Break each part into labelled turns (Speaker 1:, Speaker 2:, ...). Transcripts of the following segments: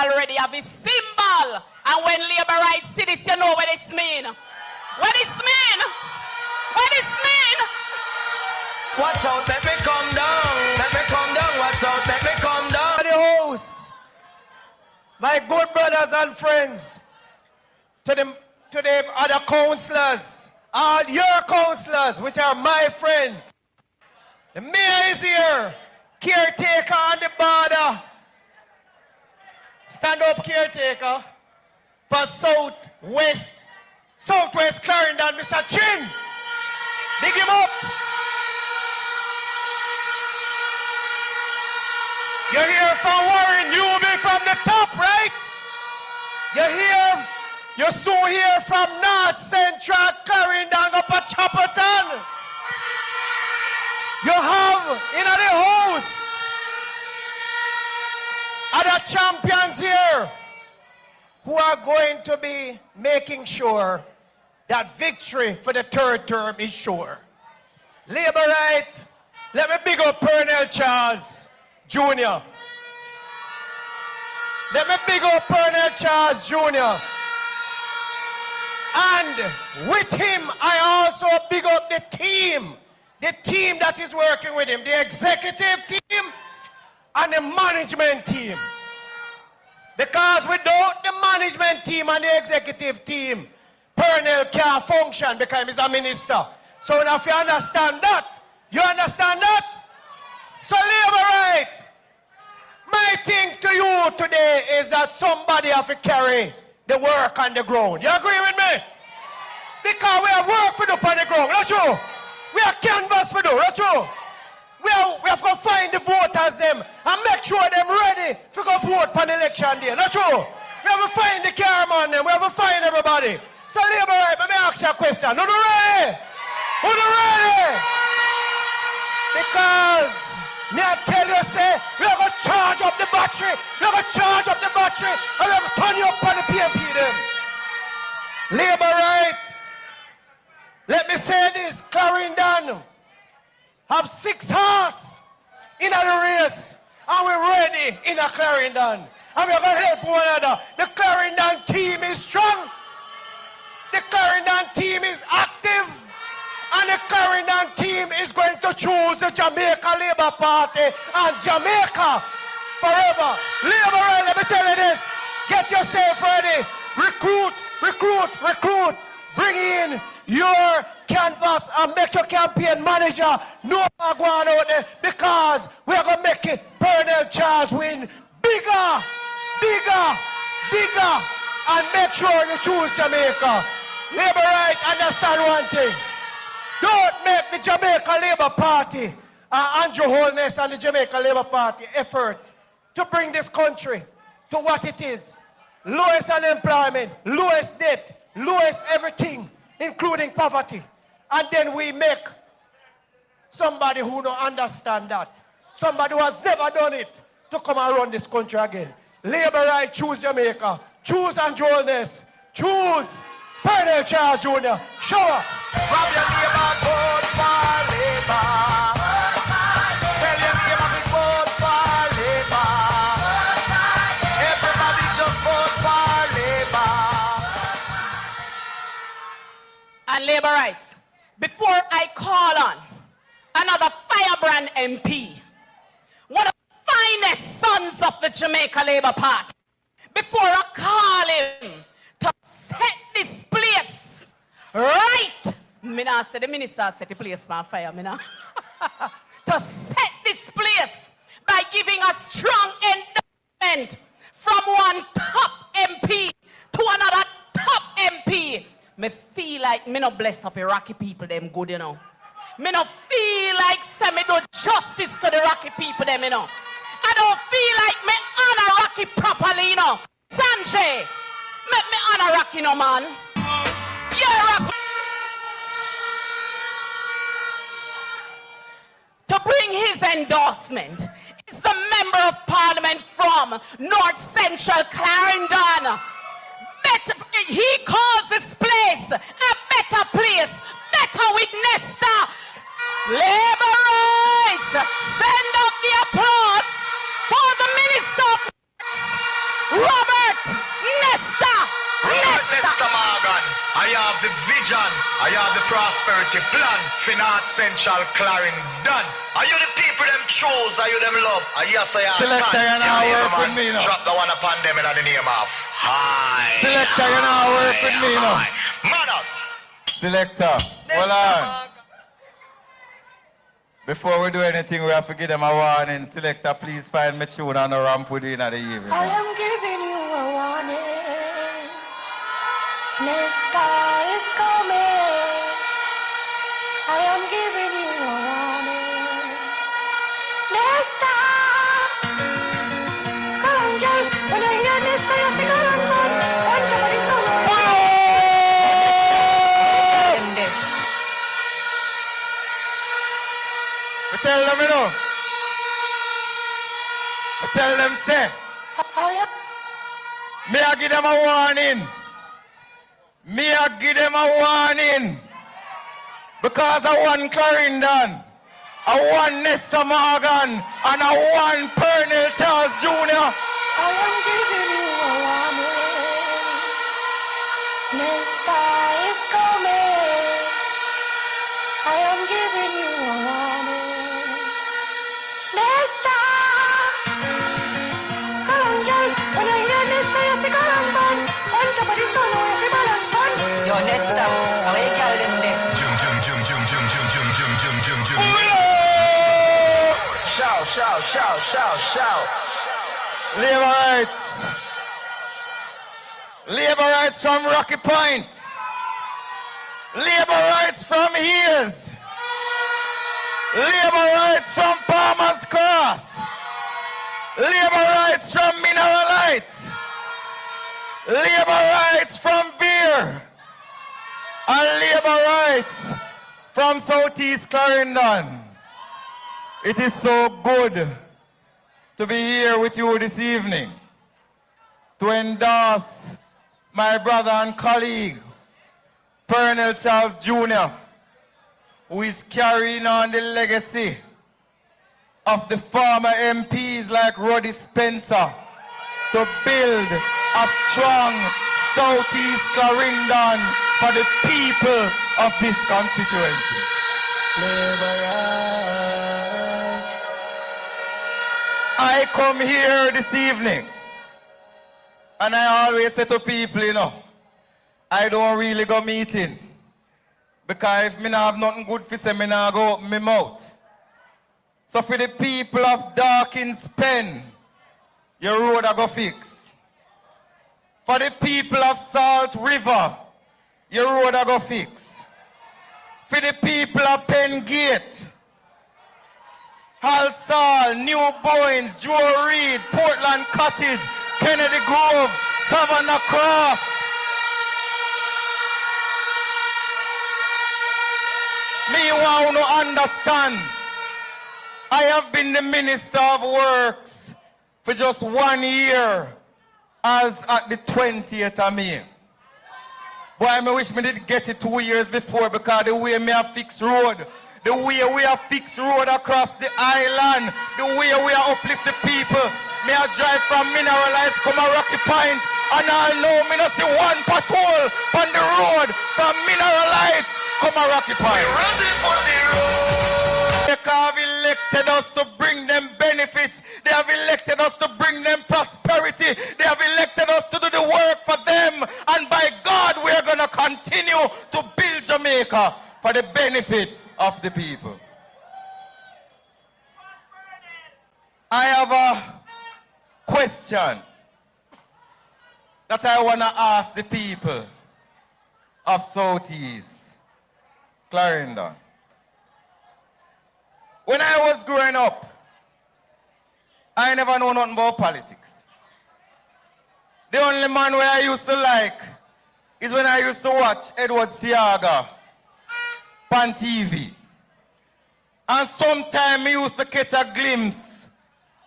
Speaker 1: already have a symbol. And when labor rights see this, you know what this mean. What this mean? What this mean?
Speaker 2: Watch out, let me come down. Let me come down. Watch out, let me come down.
Speaker 3: The host, my good brothers and friends, to the other councillors, all your councillors, which are my friends. The mayor is here, caretaker on the border. Stand up, caretaker, for Southwest Clarendon, Mr. Chin. Big him up. You're here from Warren, you'll be from the top, right? You're soon here from North Central Clarendon up at Chapperton. You have in the house other champions here who are going to be making sure that victory for the third term is sure. Labour right, let me big up Pernell Charles Jr. Let me big up Pernell Charles Jr. And with him, I also big up the team that is working with him, the executive team and the management team. Because without the management team and the executive team, Pernell can't function because he's a minister. So now if you understand that, you understand that? So Labour right. My thing to you today is that somebody have to carry the work on the ground. You agree with me? Because we have work to do on the ground, that's true. We have canvas to do, that's true. We have to find the voters them and make sure them ready to go vote on the election day, that's true. We have to find the carman them, we have to find everybody. So Labour right, let me ask you a question. Who ready? Who ready? Because me I tell you, say, we are going to charge up the battery, we are going to charge up the battery, and we are going to turn you up on the PMP them. Labour right. Let me say this, Clarendon have 6 horses in the race, and we're ready in a Clarendon. And we're going to help one another. The Clarendon team is strong. The Clarendon team is active. And the Clarendon team is going to choose the Jamaica Labour Party and Jamaica forever. Labour, let me tell you this. Get yourself ready. Recruit, recruit, recruit. Bring in your canvas and make your campaign manager know what's going out there, because we're going to make it Pernell Charles win bigger, bigger, bigger, and make sure you choose Jamaica. Labour right, understand one thing. Don't make the Jamaica Labour Party, Andrew Holness and the Jamaica Labour Party effort to bring this country to what it is. Lowest unemployment, lowest debt, lowest everything, including poverty. And then we make somebody who don't understand that, somebody who has never done it, to come and run this country again. Labour right, choose Jamaica, choose Andrew Holness, choose Pernell Charles Jr. Show up.
Speaker 2: Grab your neighbor, vote for Labour. Tell your neighbor we vote for Labour. Everybody just vote for Labour.
Speaker 1: And Labour rights, before I call on another firebrand MP, one of the finest sons of the Jamaica Labour Party, before I call him to set this place right. Me not say the minister set the place on fire, me not. To set this place by giving a strong endorsement from one top MP to another top MP. Me feel like me no bless up Iraqi people them good, you know. Me no feel like say me do justice to the Iraqi people them, you know. I don't feel like me honor Iraqi properly, you know. Sanjay, make me honor Iraqi, no man. Yeah, Iraqi. To bring his endorsement is the Member of Parliament from North Central Clarendon. He calls this place a better place, better with Nesta. Labour rights, send up the applause for the Minister of Works.
Speaker 2: the prosperity plan for North Central Clarendon. Are you the people them choose? Are you them love? Yes, I am.
Speaker 3: Selector, you know work with me, no.
Speaker 2: Drop the one upon them in the name of High.
Speaker 3: Selector, you know work with me, no.
Speaker 2: Manners.
Speaker 3: Selector, hold on. Before we do anything, we have to give them a warning. Selector, please find me tune on the ramp with you in the evening.
Speaker 4: I am giving you a warning. Nesta is coming. I am giving you a warning. Nesta. Come on, girl. When I hear Nesta, you figure I'm gone. On top of the sun.
Speaker 3: Tell them, you know. Tell them, say. Me I give them a warning. Me I give them a warning. Because I won Clarendon. I won Nesta Morgan. And I won Pernell Charles Jr.
Speaker 4: I am giving you a warning. Nesta is coming. I am giving you a warning. Nesta! Come on, girl. When I hear Nesta, you figure I'm born. On top of the sun, we have the balance band. Yo, Nesta, how you girl them there?
Speaker 2: Shout, shout, shout, shout, shout.
Speaker 3: Labor rights. Labor rights from Rocky Point. Labor rights from Heels. Labor rights from Palmer's Cross. Labor rights from Mineralites. Labor rights from Beer. And labor rights from Southeast Clarendon. It is so good to be here with you this evening to endorse my brother and colleague, Pernell Charles Jr., who is carrying on the legacy of the former MPs like Roddy Spencer to build a strong Southeast Clarendon for the people of this constituency. I come here this evening and I always say to people, you know, I don't really go meeting. Because if me not have nothing good to say, me not go open my mouth. So for the people of Dawkins Pen, your road I go fix. For the people of Salt River, your road I go fix. For the people of Penn Gate, Halsall, New Boynes, Joe Reed, Portland Cottage, Kennedy Grove, Savannah Cross. Me want to understand. I have been the Minister of Works for just 1 year as at the 20th of May. Boy, I wish me did get it 2 years before because the way me have fixed road, the way we have fixed road across the island, the way we have uplift the people. Me I drive from Mineralites come a Rocky Point and I know me not see one patrol on the road from Mineralites come a Rocky Point.
Speaker 2: Ready for the road.
Speaker 3: They have elected us to bring them benefits. They have elected us to bring them prosperity. They have elected us to do the work for them. And by God, we are going to continue to build Jamaica for the benefit of the people. I have a question that I want to ask the people of Southeast Clarendon. When I was growing up, I never know nothing about politics. The only man where I used to like is when I used to watch Edward Siaga on TV. And sometimes I used to catch a glimpse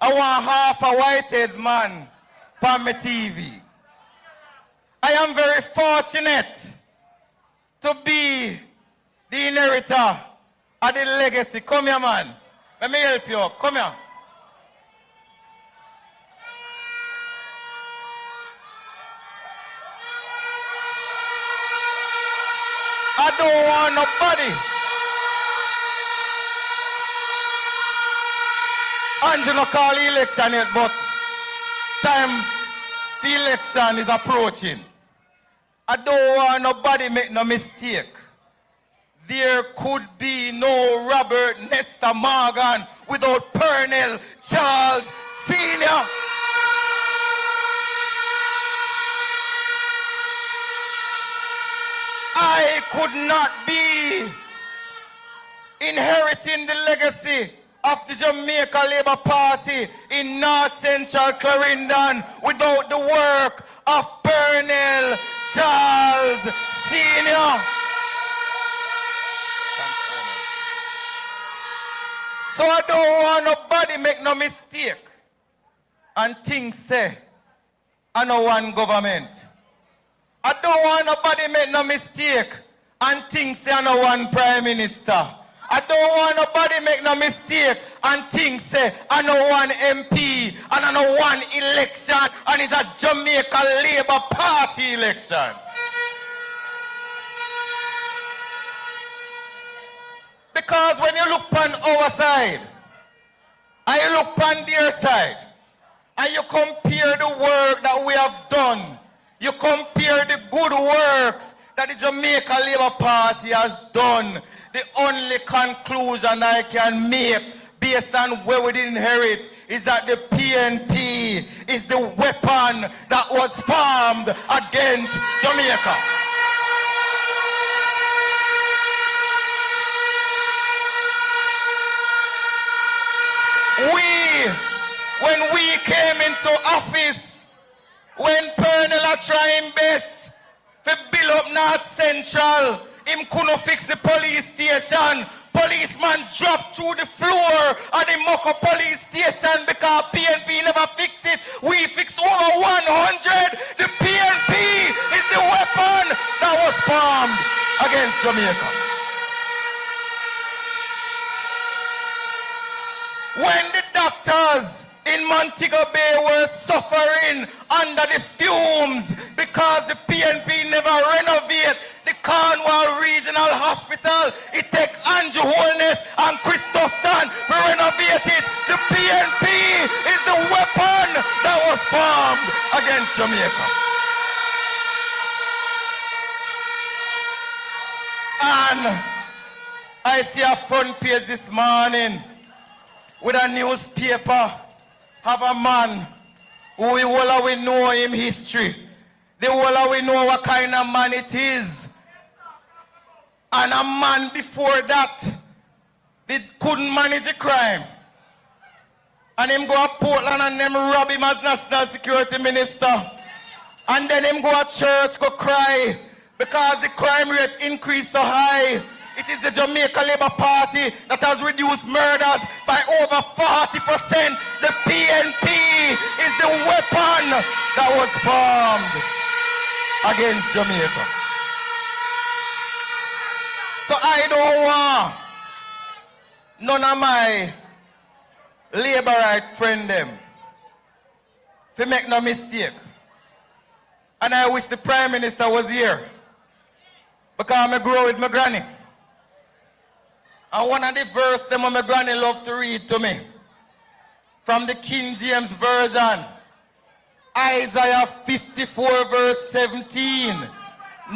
Speaker 3: of one half a white-head man on my TV. I am very fortunate to be the inheritor of the legacy. Come here, man. Let me help you up. Come here. I don't want nobody. Angelo call the election yet, but time the election is approaching. I don't want nobody make no mistake. There could be no Robert Nesta Morgan without Pernell Charles Sr. I could not be inheriting the legacy of the Jamaica Labour Party in North Central Clarendon without the work of Pernell Charles Sr. So I don't want nobody make no mistake and think say I know one government. I don't want nobody make no mistake and think say I know one prime minister. I don't want nobody make no mistake and think say I know one MP and I know one election and it's a Jamaica Labour Party election. Because when you look on our side and you look on their side and you compare the work that we have done, you compare the good works that the Jamaica Labour Party has done, the only conclusion I can make based on where we did inherit is that the PNP is the weapon that was formed against Jamaica. When we came into office, when Pernell trying best to build up North Central, him couldn't fix the police station. Policeman dropped through the floor of the Moko police station because PNP never fixed it. We fixed over 100. The PNP is the weapon that was formed against Jamaica. When the doctors in Montego Bay were suffering under the fumes because the PNP never renovate the Cornwall Regional Hospital, it take Andrew Holness and Christopherson to renovate it. The PNP is the weapon that was formed against Jamaica. And I see a front page this morning with a newspaper have a man who we all we know him history. The whole we know what kind of man it is. And a man before that couldn't manage a crime. And him go to Portland and them rob him as National Security Minister. And then him go to church, go cry because the crime rate increased so high. It is the Jamaica Labour Party that has reduced murders by over 40%. The PNP is the weapon that was formed against Jamaica. So I don't want none of my Labourite friend them to make no mistake. And I wish the Prime Minister was here because I grew with my granny. And one of the verses that my granny loved to read to me from the King James Version, Isaiah 54 verse 17.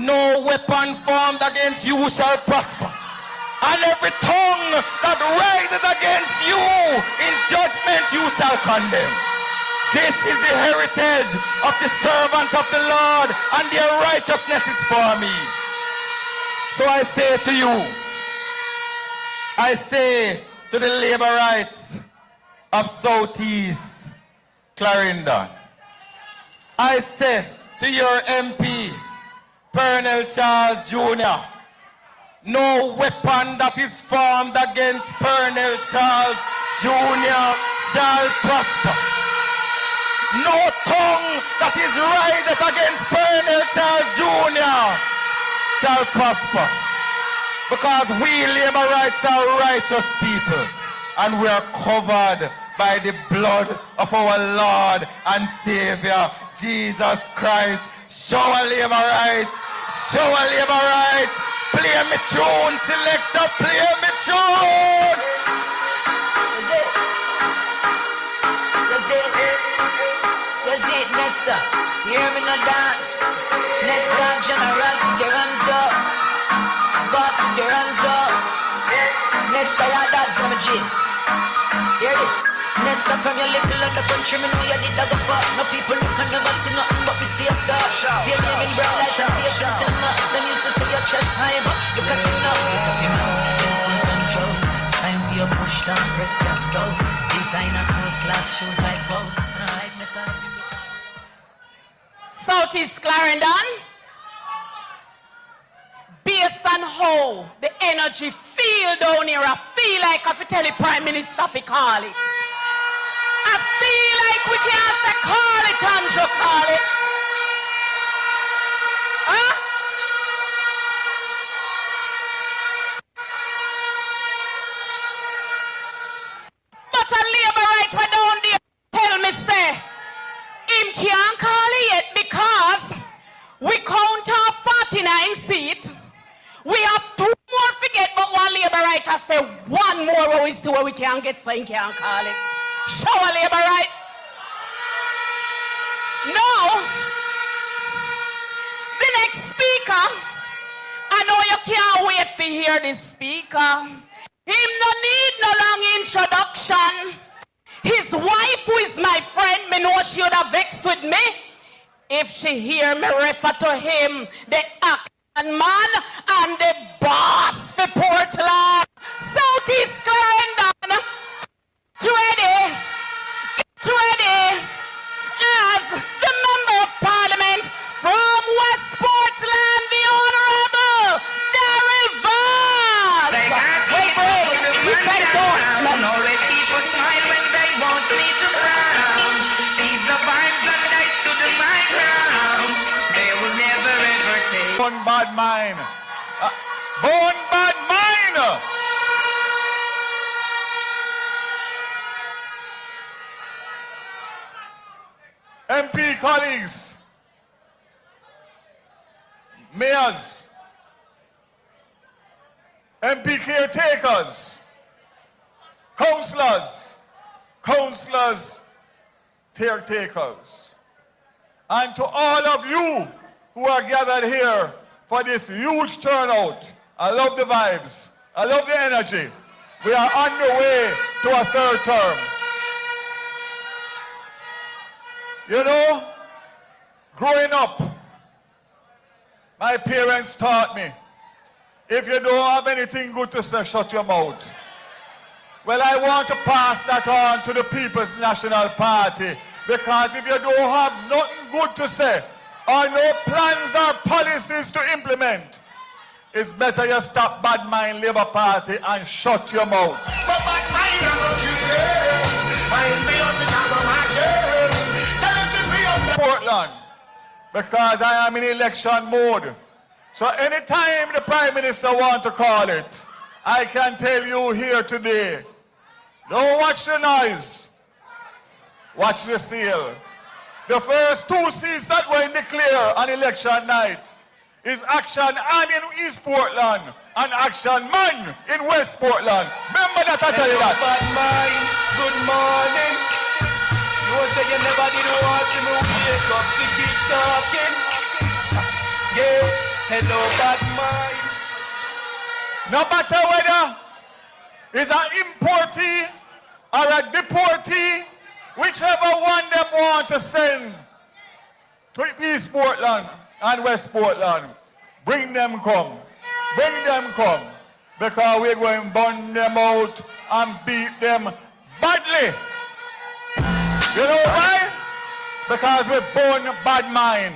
Speaker 3: No weapon formed against you shall prosper. And every tongue that rises against you in judgment you shall condemn. This is the heritage of the servants of the Lord, and their righteousness is for me. So I say to you, I say to the Labourites of Southeast Clarendon, I say to your MP, Pernell Charles Jr., no weapon that is formed against Pernell Charles Jr. shall prosper. No tongue that is raised against Pernell Charles Jr. shall prosper. Because we Labourites are righteous people and we are covered by the blood of our Lord and Savior, Jesus Christ. Show our Labourites,
Speaker 2: Play me tune, selector, play me tune.
Speaker 4: That's it. That's it. That's it, Nesta. You hear me not down? Nesta, General, put your hands up. Boss, put your hands up. Nesta, your dad's on the gym. Hear this. Nesta from your little on the country, me know you did that go fuck. No people look and never see nothing but we see a star. See your name in brown lights and face and send nuts. Them used to say your chest high, but look at him now. Look at him now, in full control. Time for your push down, press gas go. Designer clothes, clad shoes like bow. Alright, Nesta.
Speaker 1: Southeast Clarendon, based on how the energy feel down here, I feel like I have to tell the Prime Minister to call it. I feel like we can't say call it, Andrew, call it. Huh? But a Labour right way down there tell me say, him can't call it yet because we count our 49 seat. We have 2 more to get, but one Labour writer say 1 more where we see where we can get, so he can't call it. Show a Labour right. No. The next speaker, I know you can't wait to hear this speaker. Him no need no long introduction. His wife, who is my friend, me know she would have vexed with me if she hear me refer to him, the action man and the boss for Portland. Southeast Clarendon, get ready as the Member of Parliament from West Portland, the Honourable Daryl Vaz.
Speaker 5: They can't keep up with the man. Always keep a smile when they want me to frown. Keep the vibes and dice to the background. They will never ever take.
Speaker 2: Born bad mind. Born bad mind. MP colleagues, mayors, MP caretakers, councillors, caretakers, and to all of you who are gathered here for this huge turnout. I love the vibes. I love the energy. We are on the way to a 3rd term. You know, growing up, my parents taught me, if you don't have anything good to say, shut your mouth. Well, I want to pass that on to the People's National Party, because if you don't have nothing good to say, or no plans or policies to implement, it's better you stop bad mind Labour Party and shut your mouth.
Speaker 6: For bad mind, I'm not kidding. Mind me, I'm not kidding.
Speaker 2: Portland, because I am in election mode. So anytime the Prime Minister wants to call it, I can tell you here today, don't watch the noise, watch the seal. The first 2 seats that were declared on election night is Action and in East Portland and Action Man in West Portland. Remember that I tell you that.
Speaker 6: Bad mind, good morning. You say you never did want to me wake up to keep talking. Yeah, hello bad mind.
Speaker 2: No matter whether it's an importee or a deportee, whichever one them want to send to East Portland and West Portland, bring them come. Bring them come. Because we're going to burn them out and beat them badly. You know why? Because we're born bad mind.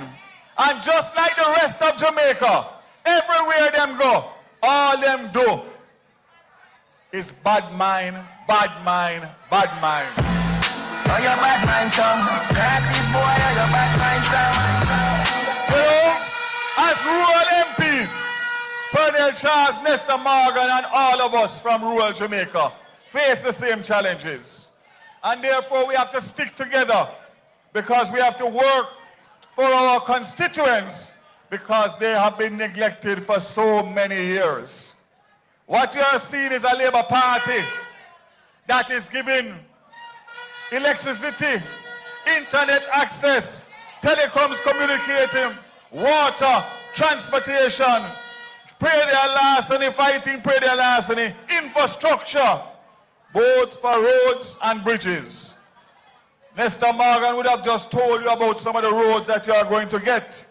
Speaker 2: And just like the rest of Jamaica, everywhere them go, all them do is bad mind, bad mind, bad mind.
Speaker 6: Oh, your bad mind, son. Glasses, boy, oh, your bad mind, son.
Speaker 2: You know, as rural MPs, Pernell Charles, Nesta Morgan, and all of us from rural Jamaica face the same challenges. And therefore we have to stick together because we have to work for our constituents, because they have been neglected for so many years. What you are seeing is a Labour Party that is giving electricity, internet access, telecoms communicating, water, transportation, pray their larceny, fighting pray their larceny, infrastructure, both for roads and bridges. Mr. Morgan would have just told you about some of the roads that you are going to get.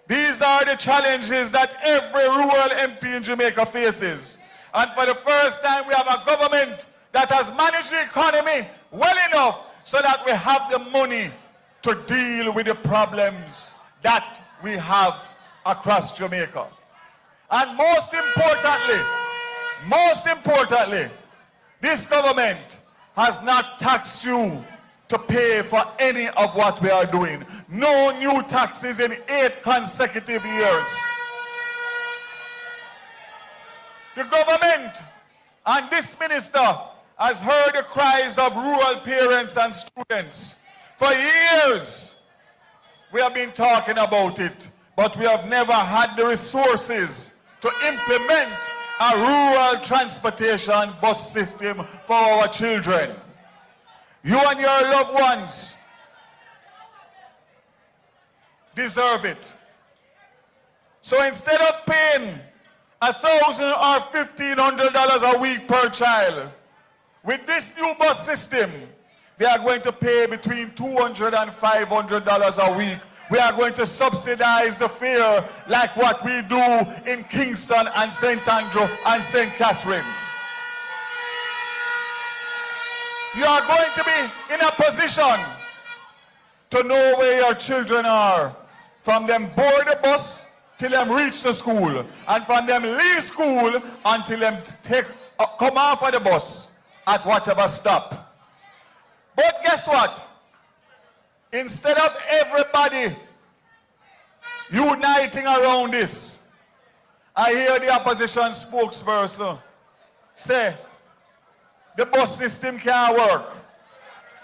Speaker 2: These are the challenges that every rural MP in Jamaica faces. And for the first time, we have a government that has managed the economy well enough so that we have the money to deal with the problems that we have across Jamaica. And most importantly, this government has not taxed you to pay for any of what we are doing. No new taxes in 8 consecutive years. The government and this minister has heard the cries of rural parents and students. For years, we have been talking about it, but we have never had the resources to implement a rural transportation bus system for our children. You and your loved ones deserve it. So instead of paying $1,000 or $1,500 a week per child, with this new bus system, they are going to pay between $200 and $500 a week. We are going to subsidize the fare like what we do in Kingston and St. Andrew and St. Catherine. You are going to be in a position to know where your children are from them board the bus till them reach the school, and from them leave school until them come off of the bus at whatever stop. But guess what? Instead of everybody uniting around this, I hear the opposition spokesperson say the bus system can't work,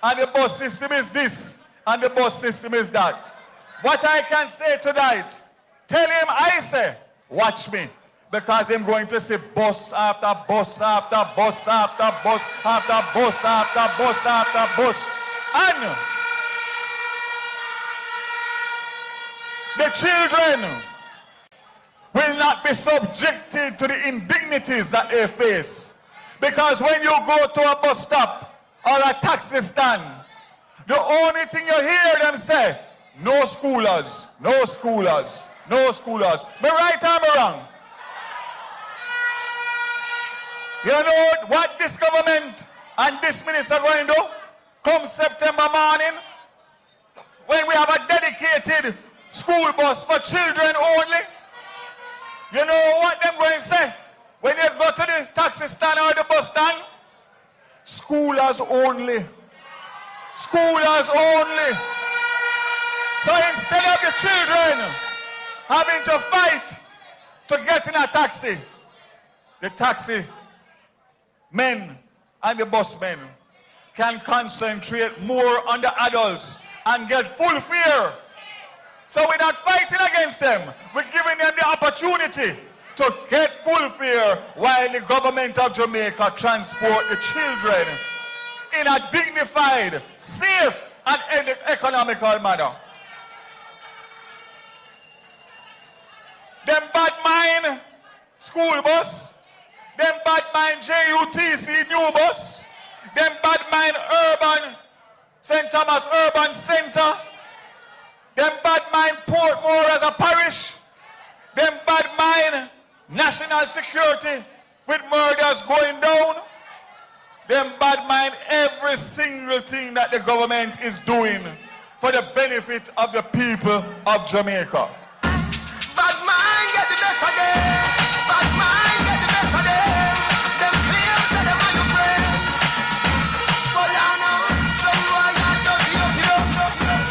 Speaker 2: and the bus system is this, and the bus system is that. What I can say tonight, tell him I say, watch me, because I'm going to say bus after bus after bus after bus after bus after bus after bus. And the children will not be subjected to the indignities that they face. Because when you go to a bus stop or a taxi stand, the only thing you hear them say, no schoolers, no schoolers, no schoolers. Me right or me wrong? You know what this government and this minister are going to do? Come September morning, when we have a dedicated school bus for children only, you know what them going to say? When you go to the taxi stand or the bus stand, schoolers only. Schoolers only. So instead of the children having to fight to get in a taxi, the taxi men and the bus men can concentrate more on the adults and get full fare. So we're not fighting against them. We're giving them the opportunity to get full fare while the government of Jamaica transport the children in a dignified, safe, and economical manner. Them bad mind school bus, them bad mind JUTC new bus, them bad mind urban St. Thomas Urban Center, them bad mind Portmore as a parish, them bad mind national security with murders going down, them bad mind every single thing that the government is doing for the benefit of the people of Jamaica.
Speaker 6: Bad mind get the best of them. Bad mind get the best of them. Them claims say them are your friend. But I know some boy are dirty up, you know.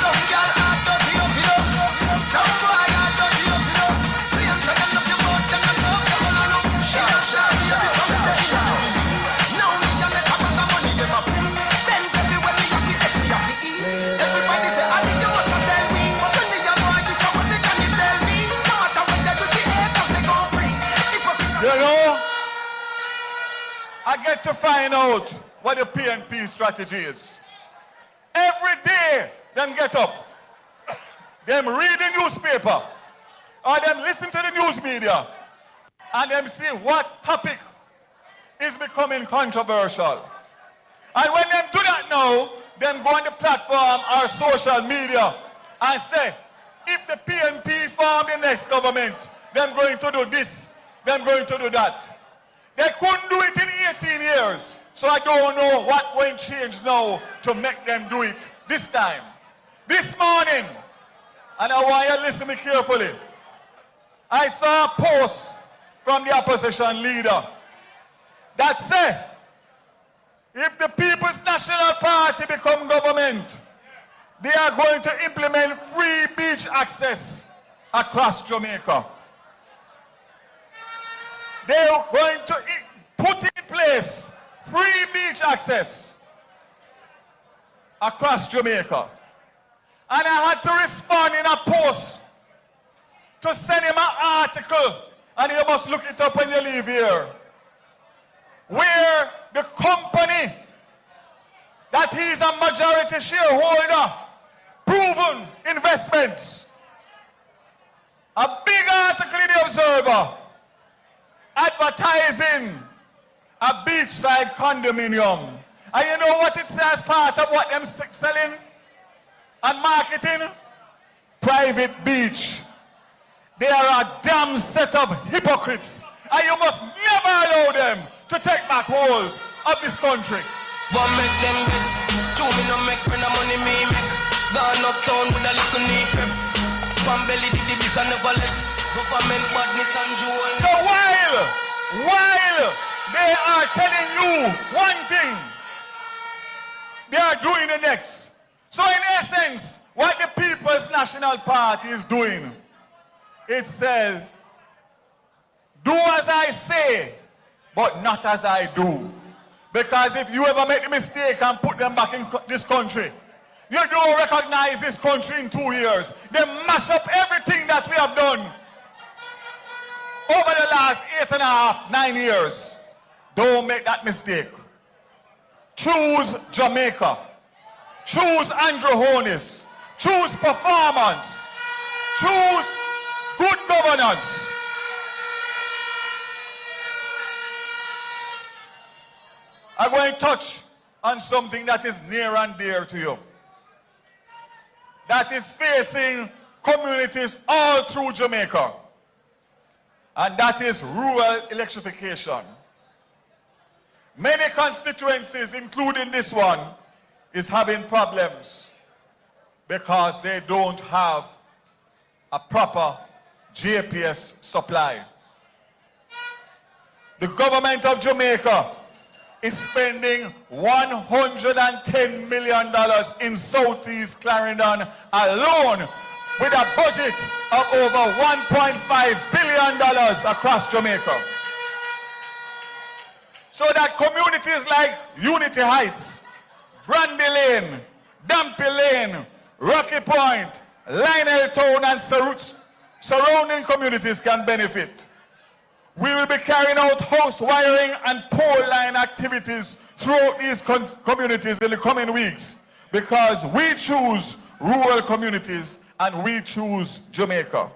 Speaker 6: Some girl are dirty up, you know. Some boy are dirty up, you know. Claims say them love you more than them love you. All I know. Shout, shout, shout, shout, shout. Now me and make a bag of money them up. Benz everywhere me have the S, me have the E. Everybody say I need you must sell me. But when me a boy this a what they can
Speaker 2: tried to find out what the PNP strategy is. Every day, them get up, them read the newspaper, or them listen to the news media, and them see what topic is becoming controversial. And when them do that now, them go on the platform or social media and say, if the PNP form the next government, them going to do this, them going to do that. They couldn't do it in 18 years. So I don't know what will change now to make them do it this time. This morning, and I want you to listen to me carefully, I saw a post from the opposition leader that said, if the People's National Party become government, they are going to implement free beach access across Jamaica. They are going to put in place free beach access across Jamaica. And I had to respond in a post to send him an article, and you must look it up when you leave here, where the company that he's a majority shareholder, Proven Investments, a big article in the Observer, advertising a beachside condominium. And you know what it says part of what them selling and marketing? Private beach. They are a damn set of hypocrites. And you must never allow them to take back hold of this country.
Speaker 6: One make them vex, two me no make friend of money me make. Gone uptown with a little knee creeps. One belly did the bit and never left. Government badness and jewel.
Speaker 2: So while they are telling you one thing, they are doing the next. So in essence, what the People's National Party is doing, it says, do as I say, but not as I do. Because if you ever make the mistake and put them back in this country, you don't recognize this country in 2 years. They mash up everything that we have done over the last 8.5, 9 years. Don't make that mistake. Choose Jamaica. Choose Andrew Holness. Choose performance. Choose good governance. I'm going to touch on something that is near and dear to you, that is facing communities all through Jamaica, and that is rural electrification. Many constituencies, including this one, is having problems because they don't have a proper GPS supply. The government of Jamaica is spending $110 million in Southeast Clarendon alone, with a budget of over $1.5 billion across Jamaica. So that communities like Unity Heights, Brandy Lane, Dampy Lane, Rocky Point, Lionel Town and surrounding communities can benefit. We will be carrying out house wiring and pole line activities throughout these communities in the coming weeks, because we choose rural communities and we choose Jamaica.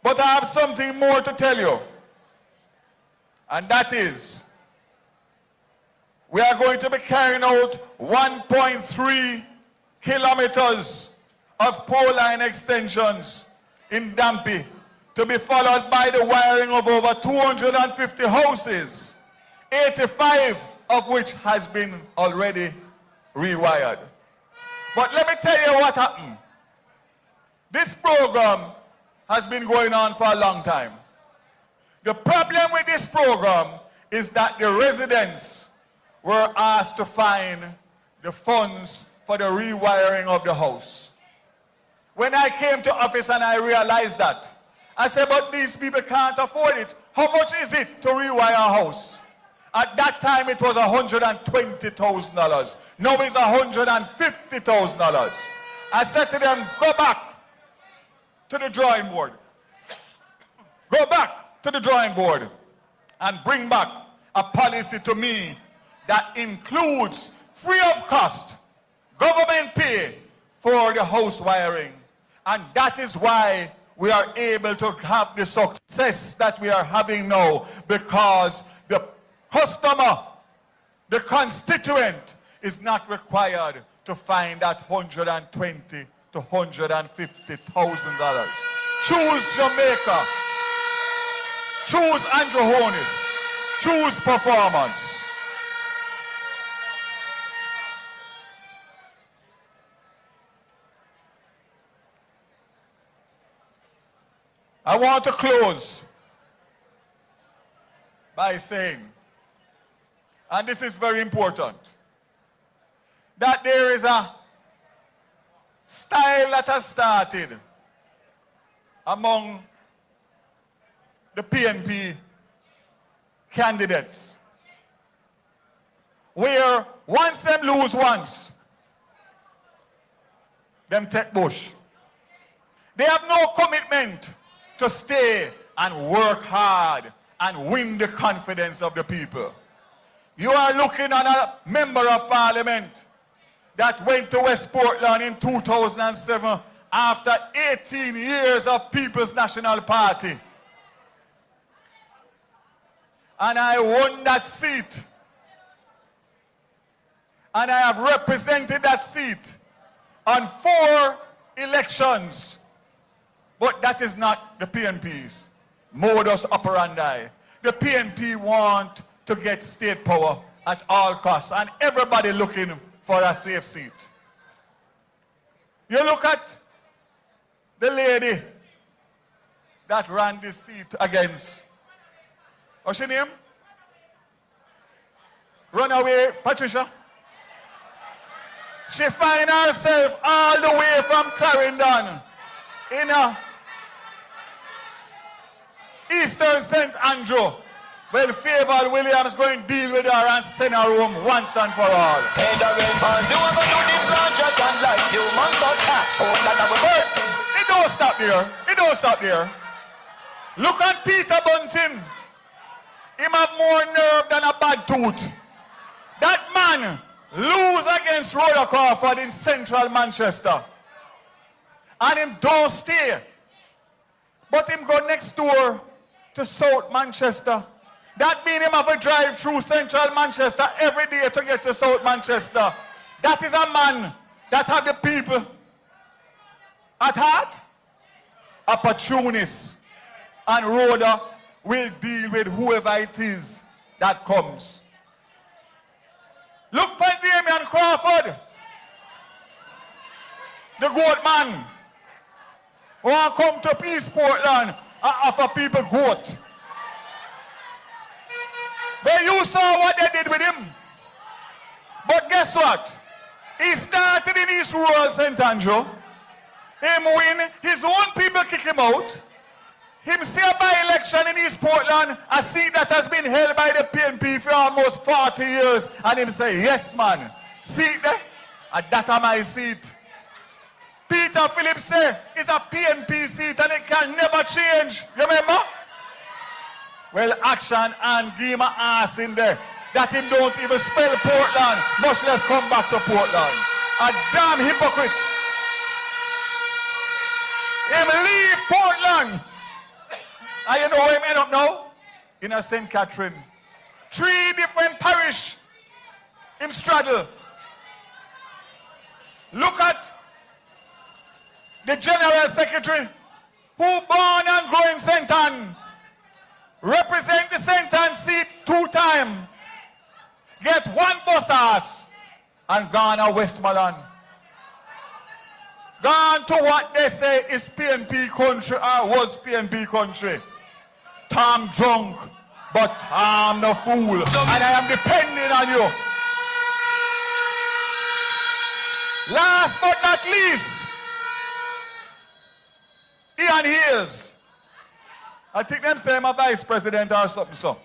Speaker 2: But I have something more to tell you, and that is, we are going to be carrying out 1.3 kilometers of pole line extensions in Dampy, to be followed by the wiring of over 250 houses, 85 of which has been already rewired. But let me tell you what happened. This program has been going on for a long time. The problem with this program is that the residents were asked to find the funds for the rewiring of the house. When I came to office and I realized that, I said, but these people can't afford it. How much is it to rewire a house? At that time, it was $120,000. Now it's $150,000. I said to them, go back to the drawing board. Go back to the drawing board and bring back a policy to me that includes free of cost government pay for the house wiring. And that is why we are able to have the success that we are having now, because the customer, the constituent, is not required to find that $120,000 to $150,000. Choose Jamaica. Choose Andrew Holness. Choose performance. I want to close by saying, and this is very important, that there is a style that has started among the PNP candidates, where once them lose once, them take bush. They have no commitment to stay and work hard and win the confidence of the people. You are looking at a member of parliament that went to West Portland in 2007 after 18 years of People's National Party. And I won that seat. And I have represented that seat on 4 elections. But that is not the PNP's modus operandi. The PNP want to get state power at all costs, and everybody looking for a safe seat. You look at the lady that ran this seat against, what's her name? Runaway Patricia. She find herself all the way from Clarendon in a Eastern St. Andrew. Well, Favour Williams going to deal with her and send her home once and for all.
Speaker 6: Hey, the real fans, you ever do this larger than life? You humongous act. Oh, that was
Speaker 2: It don't stop there. It don't stop there. Look at Peter Bunting. Him have more nerve than a bad tooth. That man lose against Rhoda Crawford in central Manchester. And him don't stay. But him go next door to South Manchester. That means him have to drive through central Manchester every day to get to South Manchester. That is a man that have the people at heart. Opportunists. And Rhoda will deal with whoever it is that comes. Look at Damien Crawford, the goat man, who want to come to East Portland and offer people goat. But you saw what they did with him. But guess what? He started in East Rural St. Andrew. Him win, his own people kick him out. Him see a by-election in East Portland, a seat that has been held by the PNP for almost 40 years. And him say, yes, man, seat there, and that are my seat. Peter Phillips say, it's a PNP seat and it can never change. You remember? Well, action and give him an ass in there. That him don't even spell Portland, much less come back to Portland. A damn hypocrite. Him leave Portland. And you know where him end up now? In a St. Catherine. 3 different parish him straddle. Look at the General Secretary who born and grow in St. Ann. Represent the St. Ann seat 2 times. Get 1 bus ass and gone to Westmoreland. Gone to what they say is PNP country or was PNP country. Tom drunk, but I'm no fool. And I am depending on you. Last but not least, Ian Hills. I think them say I'm a vice president or something so.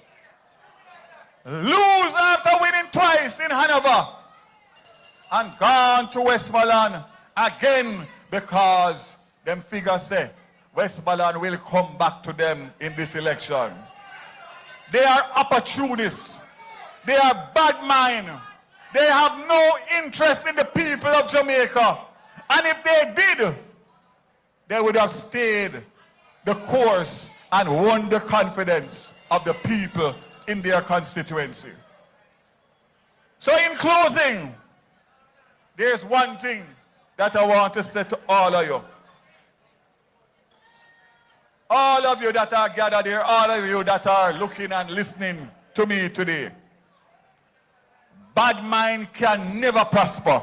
Speaker 2: Lose after winning twice in Hanover. And gone to Westmoreland again because them figures say Westmoreland will come back to them in this election. They are opportunists. They are bad mind. They have no interest in the people of Jamaica. And if they did, they would have stayed the course and won the confidence of the people in their constituency. So in closing, there's one thing that I want to say to all of you. All of you that are gathered here, all of you that are looking and listening to me today. Bad mind can never prosper.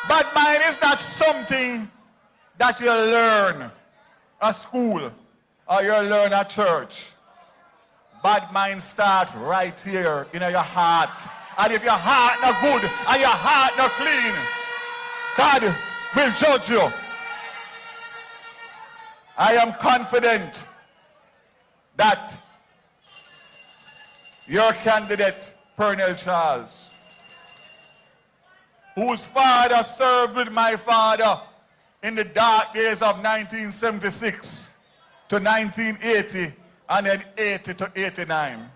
Speaker 2: Bad mind is not something that you learn at school or you learn at church. Bad mind start right here in your heart. And if your heart not good and your heart not clean, God will judge you. I am confident that your candidate, Pernell Charles, whose father served with my father in the dark days of 1976 to 1980 and then 80 to 89,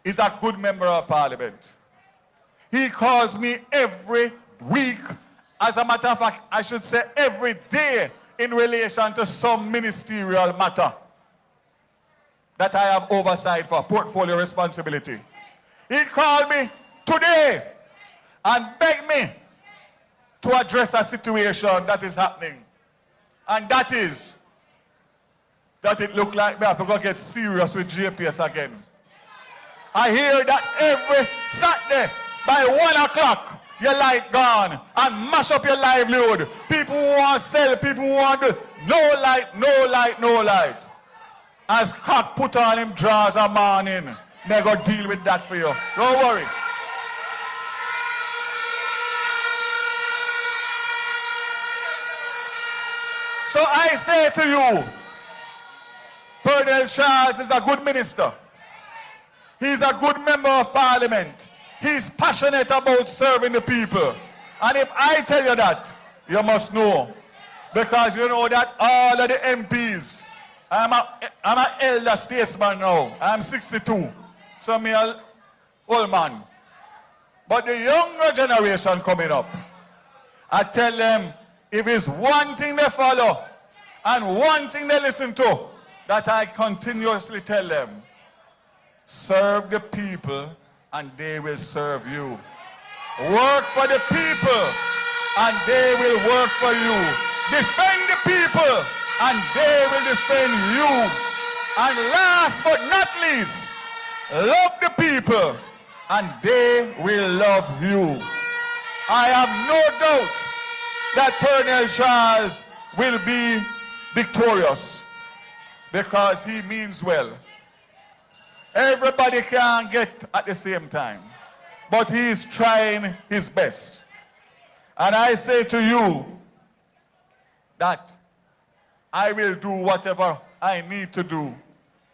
Speaker 2: is a good member of parliament. He calls me every week, as a matter of fact, I should say every day, in relation to some ministerial matter that I have oversight for, portfolio responsibility. He called me today and begged me to address a situation that is happening. And that is that it looked like me I forgot to get serious with JPS again. I hear that every Saturday by 1 o'clock, your light gone and mash up your livelihood. People who want to sell, people who want to, no light, no light, no light. As Cock put on him drawers a morning, they go deal with that for you. Don't worry. So I say to you, Pernell Charles is a good minister. He's a good member of parliament. He's passionate about serving the people. And if I tell you that, you must know. Because you know that all of the MPs, I'm an elder statesman now. I'm 62. So I'm an old man. But the younger generation coming up, I tell them, if it's one thing they follow and one thing they listen to, that I continuously tell them, serve the people and they will serve you. Work for the people and they will work for you. Defend the people and they will defend you. And last but not least, love the people and they will love you. I have no doubt that Pernell Charles will be victorious because he means well. Everybody can't get at the same time, but he is trying his best. And I say to you that I will do whatever I need to do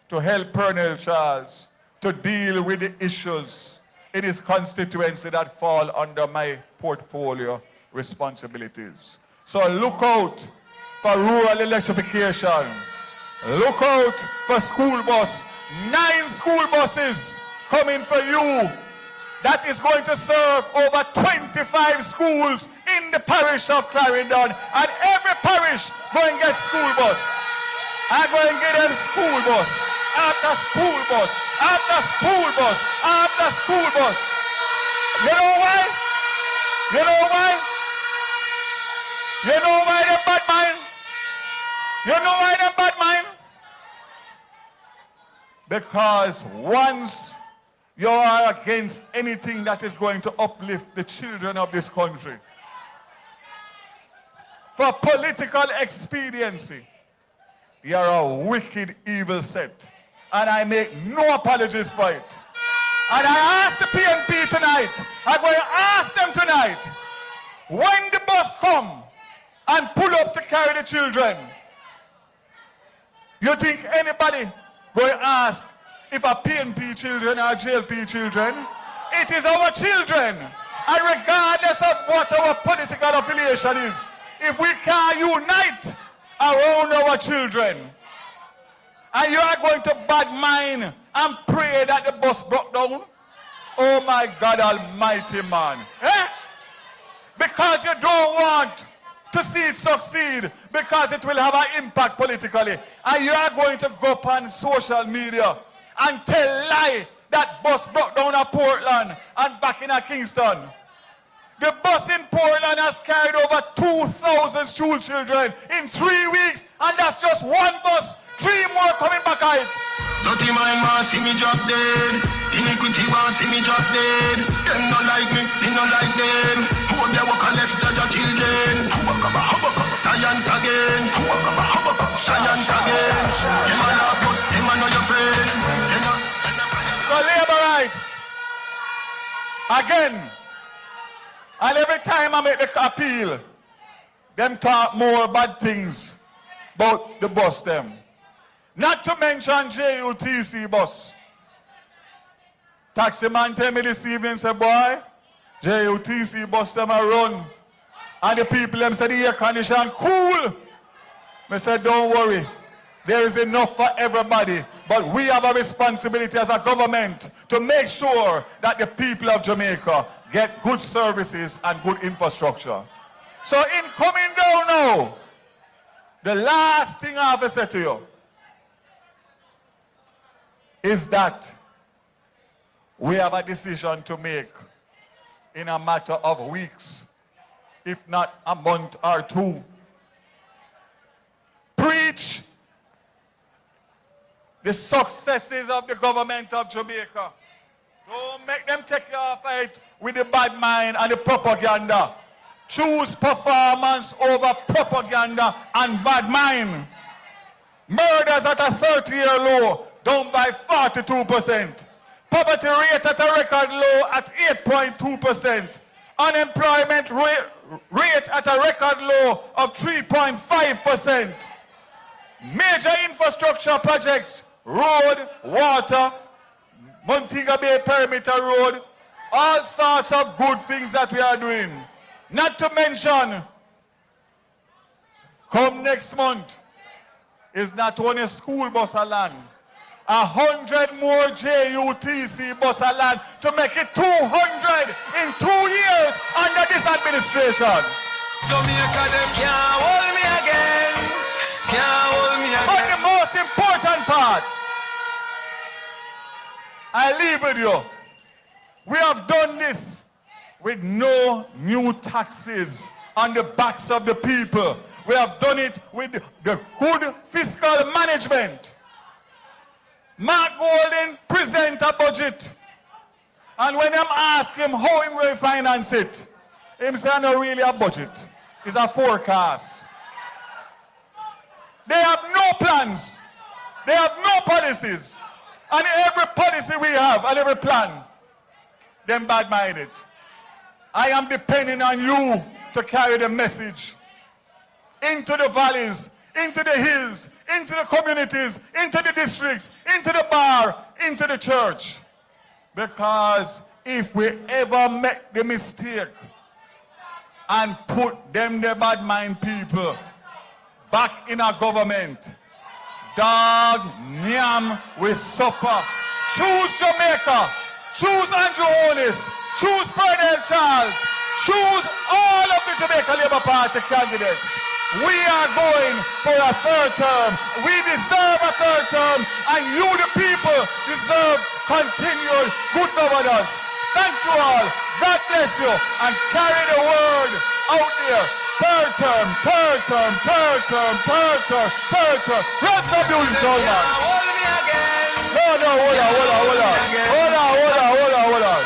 Speaker 2: to help Pernell Charles to deal with the issues in his constituency that fall under my portfolio responsibilities. So look out for rural electrification. Look out for school bus. 9 school buses coming for you. That is going to serve over 25 schools in the parish of Clarendon. And every parish going to get school bus. I'm going to get them school bus. After school bus. After school bus. After school bus. You know why? You know why? You know why them bad mind? You know why them bad mind? Because once you are against anything that is going to uplift the children of this country, for political expediency, you are a wicked, evil set. And I make no apologies for it. And I ask the PNP tonight, I'm going to ask them tonight, when the bus come and pull up to carry the children, you think anybody going to ask if a PNP children or JLP children? It is our children. And regardless of what our political affiliation is, if we can't unite around our children, And you are going to bad mind and pray that the bus broke down? Oh my God Almighty, man. Eh? Because you don't want to see it succeed, because it will have an impact politically. And you are going to go up on social media and tell lie that bus broke down at Portland and back in Kingston. The bus in Portland has carried over 2,000 school children in 3 weeks, and that's just one bus. 3 more coming back out.
Speaker 6: Dirty mind want see me drop dead. Iniquity want see me drop dead. Them not like me, me not like them. Who they walk a left judge your children. Science again. Science again. Them a laugh but them a know your friend.
Speaker 2: So labor rights. Again. And every time I make the appeal, them talk more bad things about the bus them. Not to mention JUTC bus. Taxi man tell me this evening, say, boy, JUTC bus them a run. And the people them say the air condition cool. I said, don't worry. There is enough for everybody. But we have a responsibility as a government to make sure that the people of Jamaica get good services and good infrastructure. So in coming down now, the last thing I have to say to you is that we have a decision to make in a matter of weeks, if not a month or 2. Preach the successes of the government of Jamaica. Don't make them take your fight with the bad mind and the propaganda. Choose performance over propaganda and bad mind. Murders at a 30-year low, down by 42%. Poverty rate at a record low at 8.2%. Unemployment rate at a record low of 3.5%. Major infrastructure projects, road, water, Montego Bay Perimeter Road, all sorts of good things that we are doing. Not to mention, come next month, is not only school bus a land, 100 more JUTC bus a land to make it 200 in 2 years under this administration.
Speaker 6: Jamaica them can't hold me again. Can't hold me again.
Speaker 2: But the most important part, I leave with you. We have done this with no new taxes on the backs of the people. We have done it with the good fiscal management. Mark Golden present a budget. And when I'm asking him how he will finance it, he say, not really a budget. It's a forecast. They have no plans. They have no policies. And every policy we have and every plan, them bad-minded. I am depending on you to carry the message into the valleys, into the hills, into the communities, into the districts, into the bar, into the church. Because if we ever make the mistake and put them, the bad mind people, back in our government, dog, nyam, with supper. Choose Jamaica. Choose Andrew Holness. Choose Pernell Charles. Choose all of the Jamaica Labour Party candidates. We are going for a 3rd term. We deserve a 3rd term, and you, the people, deserve continued good governance. Thank you all. God bless you, and carry the word out there. 3rd term, 3rd term, 3rd term, 3rd term, 3rd term. Let's not do this, all man. No, hold on.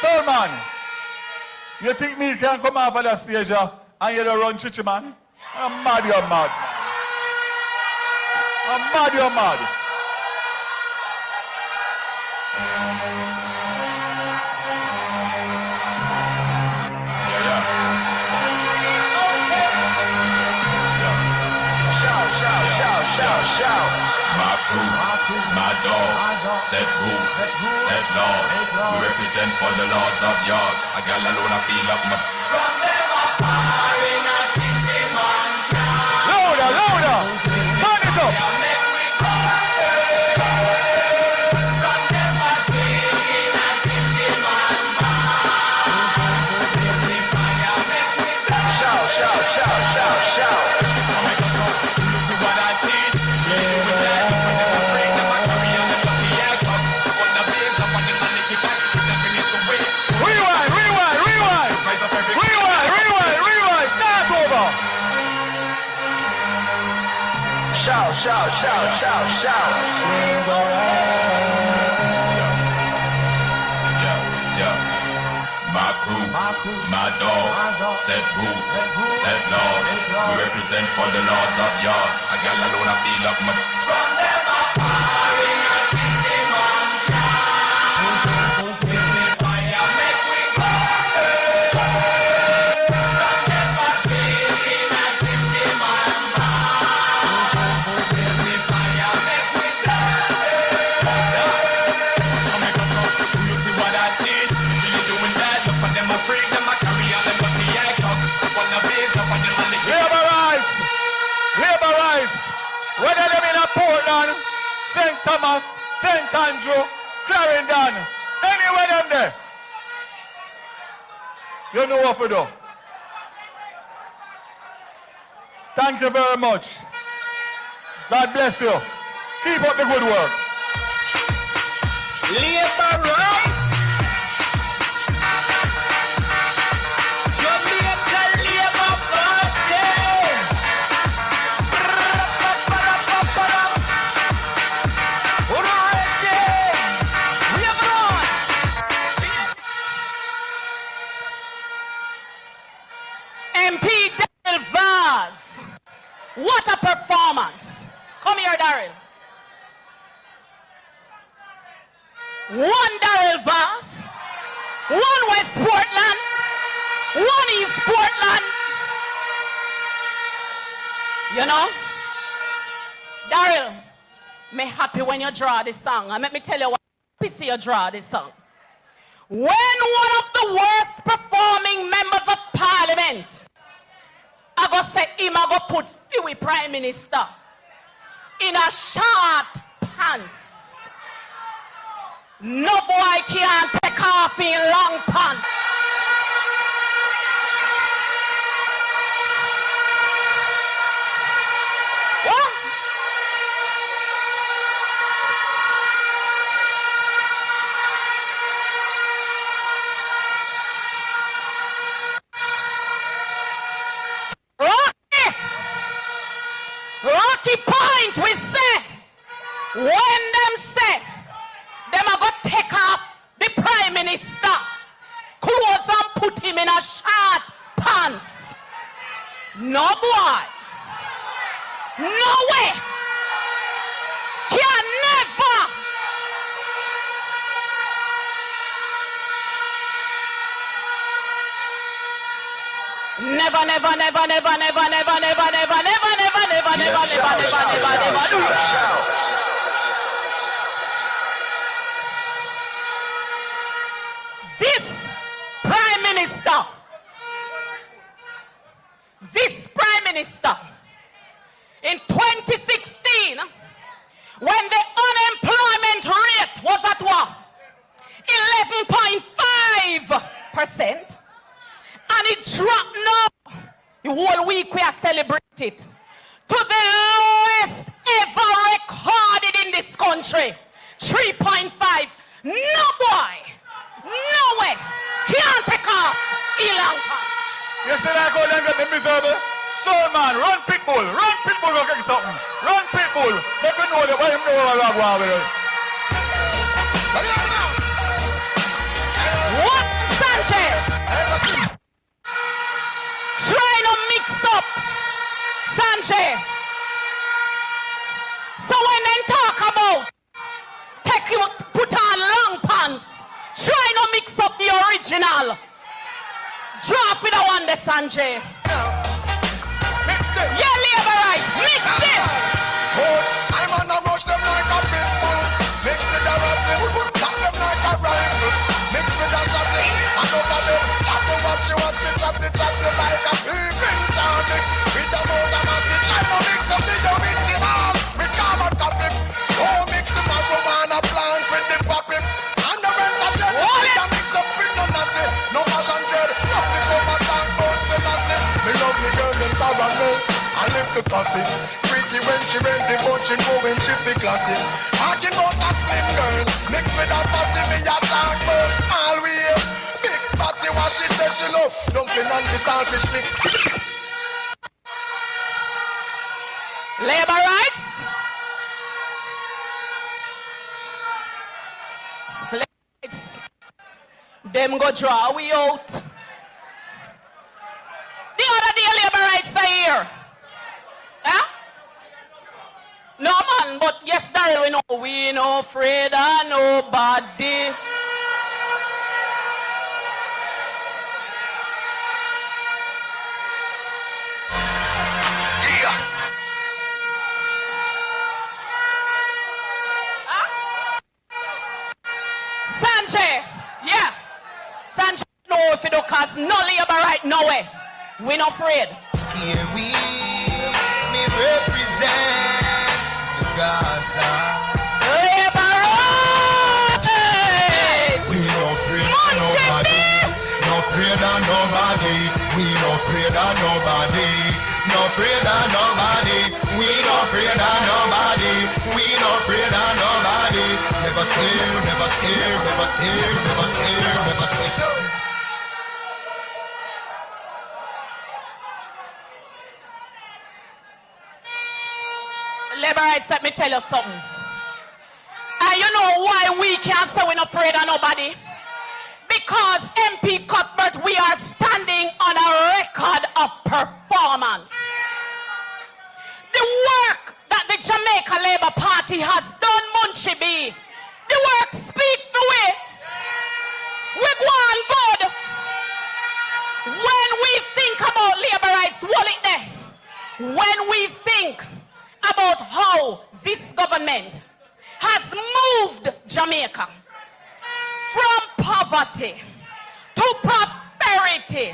Speaker 2: So, man, you think me can come off of that stage and you don't run chichi, man? I'm mad, you're mad. I'm mad, you're mad.
Speaker 6: Shout.
Speaker 7: My crew, my dogs, set rules, set laws. We represent for the lords of yards. I got alone, I feel up my...
Speaker 6: From them up high in a teaching man.
Speaker 2: Louder. Turn it up.
Speaker 6: Make we call Shout.
Speaker 7: My crew, my dogs, set rules, set laws. We represent for the lords of yards. I got alone, I feel up my... From them up high in a kitchen man car. Give me fire, make we go. From them up in a kitchen man car. Give me fire, make we go. So make us up, do you see what I see? Still doing that, look for them a freak, them a carry on them dirty act up. Up on the base, up on the money.
Speaker 2: Labor rights. Whether them in a Portland, St. Thomas, St. Andrew, Clarendon, anywhere them there. You know what to do. Thank you very much. God bless you. Keep up the good work.
Speaker 3: Labor rights. Jamaica Labour Party.
Speaker 1: MP Daryl Vaz. What a performance. Come here, Daryl. One Daryl Vaz, one West Portland, one East Portland. You know? Daryl, me happy when you draw this song. And let me tell you what happy see you draw this song. When one of the worst performing members of parliament, I go say him, I go put Fiwi Prime Minister in a short pants. No boy can't take off in long pants. What? Rocky Point, we say, when them say, them are going to take off the Prime Minister, clothes and put him in a short pants. No boy. No way. Can never. Never, never, never, never, never, never, never, never, never, never, never, never, never, never do that. This Prime Minister, in 2016, when the unemployment rate was at what? 11.5%, and it dropped now. The whole week we are celebrating to the lowest ever recorded in this country, 3.5. No boy, no way, can't take off Ilanka.
Speaker 2: You see that go and get the miserable? Soul man, run Pitbull, go get something. Run Pitbull, let me know that why him know what I'm going with.
Speaker 1: What, Sanchez? Trying to mix up, Sanchez. So when they talk about put on long pants, trying to mix up the original. Drop it on the Sanchez.
Speaker 6: Mix this.
Speaker 1: Yeah, Labour right. Mix this.
Speaker 6: I'm on a rush them like a pit bull. Mix with a rifle, tap them like a rifle. Mix with a shotty, and over them. After watch you like a peeping town. Mix with a motor massive. I know mix up the original. We come and copy. Oh, mix the marijuana plant with the poppy. And the rent of the we can mix up with no natty. No fashion dread. Nothing come and talk about senasi. Me love me girl in caramel. And lift little coffee. Freaky when she ready, but she know when she fi classy. Talking about a slim girl, mixed with a fatty, me a talk about small waist. Big fatty, what she say she love, dumpling and the saltfish mix.
Speaker 1: Labor rights. Them go draw we out. The other day labor rights are here. Huh? No man, but yes, Daryl, we no afraid of nobody. Sanjay, yeah. Sanjay, no, if you do cause no labor right, no way. We not afraid.
Speaker 6: Scary, me represent the Gaza.
Speaker 1: Labor rights!
Speaker 6: We no afraid of nobody. No afraid of nobody. We no afraid of nobody. No afraid of nobody. We no afraid of nobody. We no afraid of nobody. Never scared, never scared, never scared, never scared, never scared.
Speaker 1: Labor rights, let me tell you something. And you know why we can't say we're not afraid of nobody? Because MP Cuthbert, we are standing on a record of performance. The work that the Jamaica Labour Party has done, Munchie B, the work speaks for we. We go on good. When we think about labor rights, what it there? When we think about how this government has moved Jamaica from poverty to prosperity,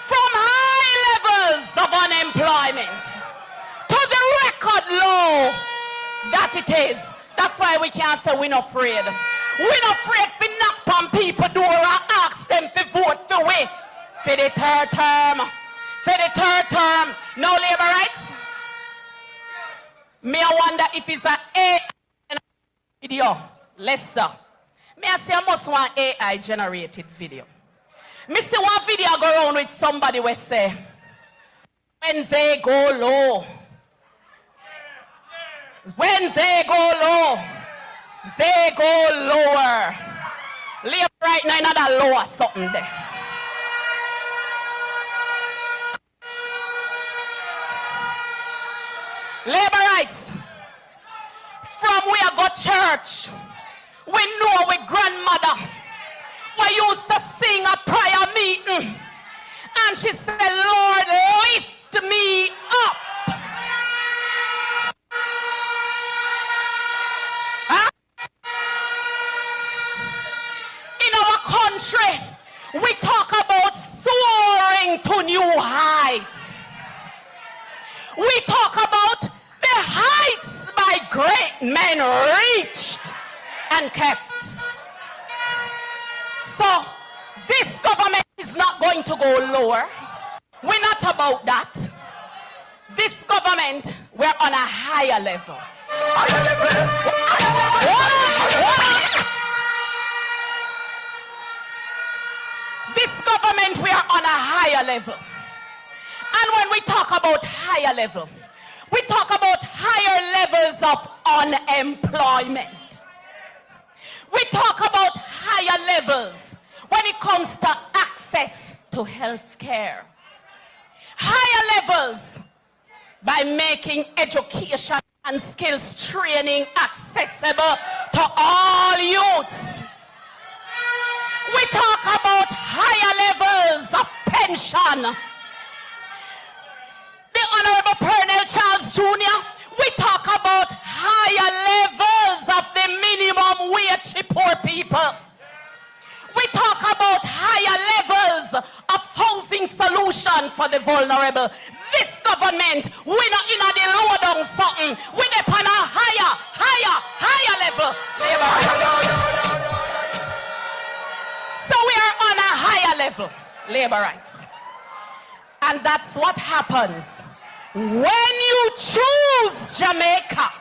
Speaker 1: from high levels of unemployment to the record low that it is. That's why we can't say we're not afraid. We're not afraid to knock on people door and ask them to vote for we. For the third term. For the third term. No labor rights. Me I wonder if it's an AI video. Lester. Me I say I must want AI generated video. Me see one video go around with somebody where say, when they go low, when they go low, they go lower. Labor right now another lower something there. Labor rights. From where I go church, we know our grandmother we used to sing a prayer meeting. And she said, Lord, lift me up. Huh? In our country, we talk about soaring to new heights. We talk about the heights my great men reached and kept. So this government is not going to go lower. We're not about that. This government, we're on a higher level. This government, we are on a higher level. And when we talk about higher level, we talk about higher levels of unemployment. We talk about higher levels when it comes to access to health care. Higher levels by making education and skills training accessible to all youths. We talk about higher levels of pension. The Honorable Pernell Charles Jr., we talk about higher levels of the minimum wage to poor people. We talk about higher levels of housing solution for the vulnerable. This government, we're not in the lower down something. We're upon a higher level. So we are on a higher level, labor rights. And that's what happens When you choose Jamaica,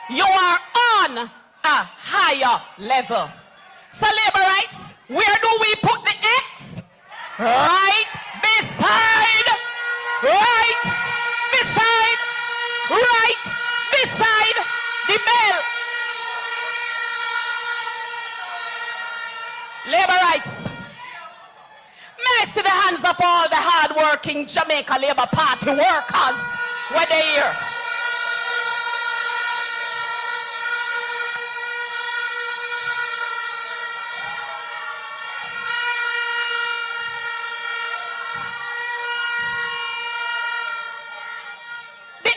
Speaker 1: you are on a higher level. So labor rights, where do we put the X? Right beside, right beside, right beside the bell. Labor rights. May I see the hands of all the hard-working Jamaica Labour Party workers where they here. The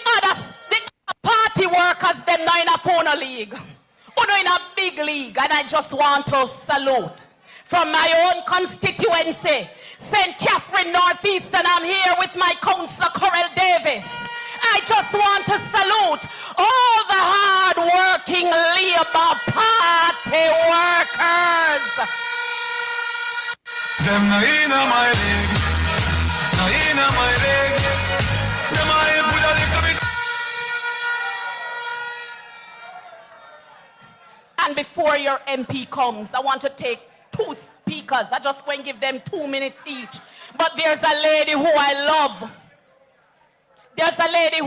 Speaker 1: party workers, them now in a phone league. Uno in a big league, and I just want to salute. From my own constituency, St. Catherine Northeastern, I'm here with my councillor, Corel Davis. I just want to salute all the hard-working Labour Party workers.
Speaker 6: Them no in my leg, no in my leg. Them I put a little bit.
Speaker 1: And before your MP comes, I want to take 2 speakers. I just going to give them 2 minutes each. But there's a lady who I love. There's a lady who